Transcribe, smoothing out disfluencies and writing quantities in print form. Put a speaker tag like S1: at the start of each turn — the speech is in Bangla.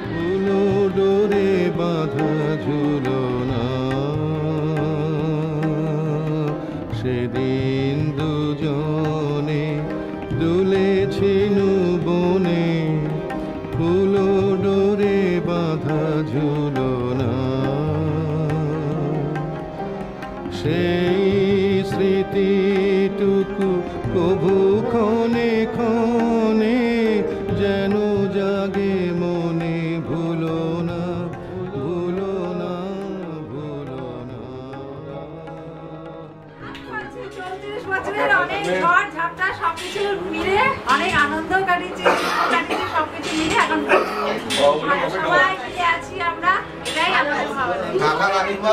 S1: ধুলো ডোরে বাঁধা ঝুলনা সেদিন দুজনে দুলেছিল বনে ফুলো ডোরে বাঁধা ঝুলনা সেই স্মৃতিটুকু কভু ক্ষণে ক্ষণে যেন জাগে মনে ভুলো না ভুলো না ভুলো না।
S2: 34 বছরের অনেক ঝড় ঝাপটা সবকিছু মিলে অনেক আনন্দ কাটিয়েছি সবকিছু মিলে এখন সবাই মিলে আছি আমরা, এটাই আমাদের ভালো লাগে।